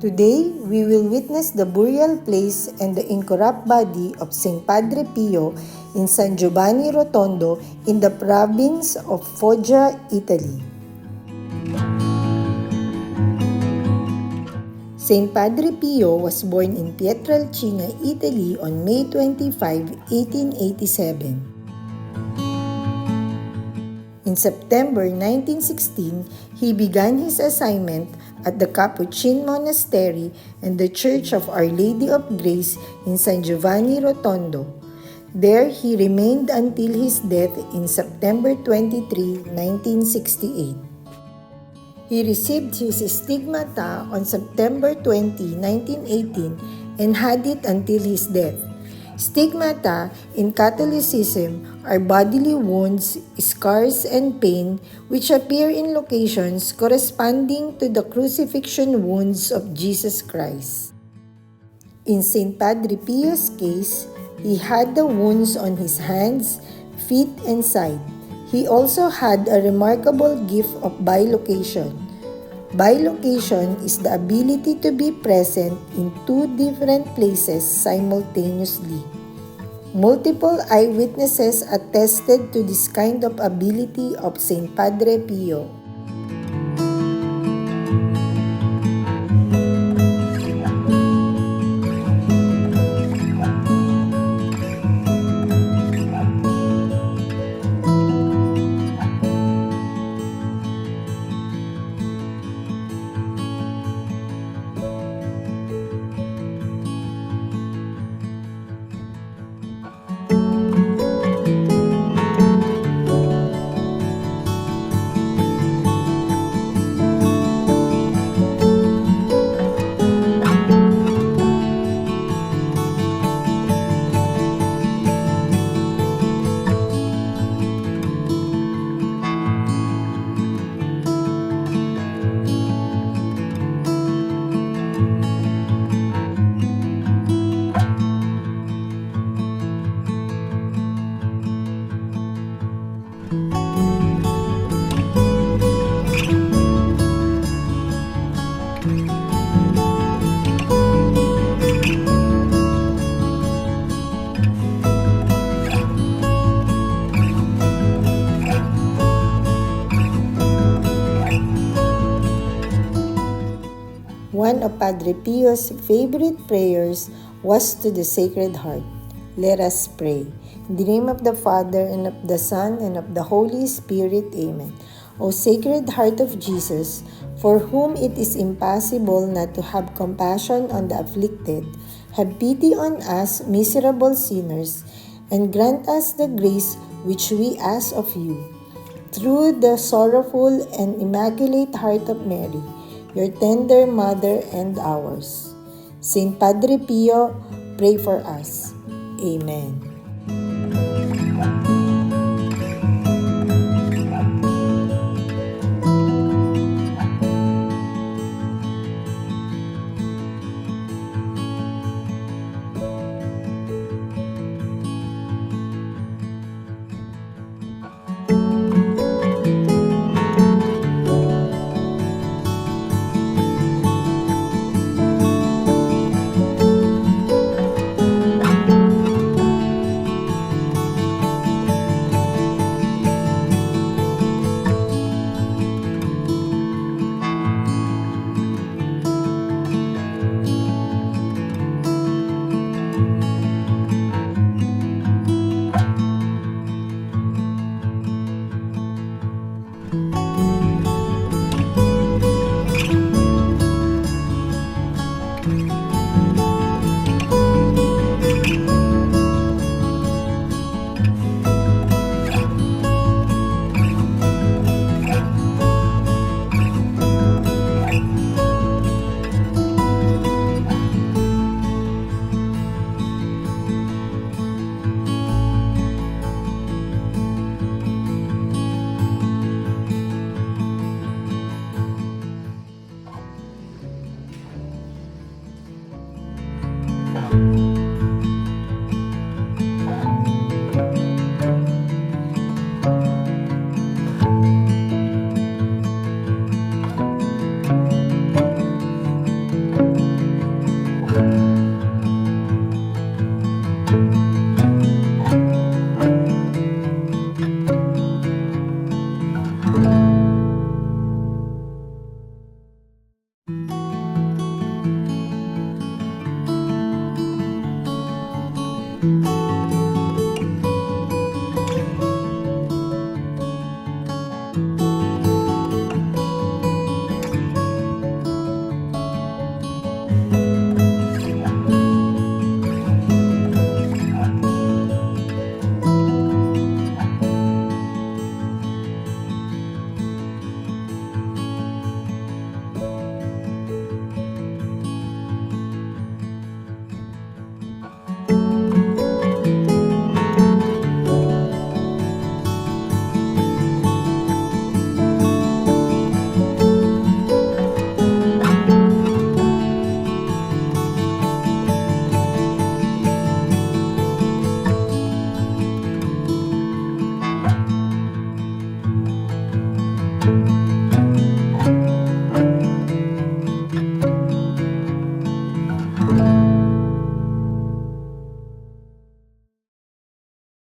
Today, we will witness the burial place and the incorrupt body of Saint Padre Pio in San Giovanni Rotondo in the province of Foggia, Italy. Saint Padre Pio was born in Pietrelcina, Italy on May 25, 1887. In September 1916, he began his assignment at the Capuchin Monastery and the Church of Our Lady of Grace in San Giovanni Rotondo. There he remained until his death in September 23, 1968. He received his stigmata on September 20, 1918 and had it until his death. Stigmata in Catholicism are bodily wounds, scars, and pain which appear in locations corresponding to the crucifixion wounds of Jesus Christ. In Saint Padre Pio's case, he had the wounds on his hands, feet, and side. He also had a remarkable gift of bilocation. Bilocation is the ability to be present in two different places simultaneously. Multiple eyewitnesses attested to this kind of ability of Saint Padre Pio. One of Padre Pio's favorite prayers was to the Sacred Heart. Let us pray. In the name of the Father, and of the Son, and of the Holy Spirit. Amen. O Sacred Heart of Jesus, for whom it is impossible not to have compassion on the afflicted, have pity on us miserable sinners, and grant us the grace which we ask of you. Through the sorrowful and immaculate heart of Mary, your tender mother and ours. Saint Padre Pio, pray for us. Amen. you.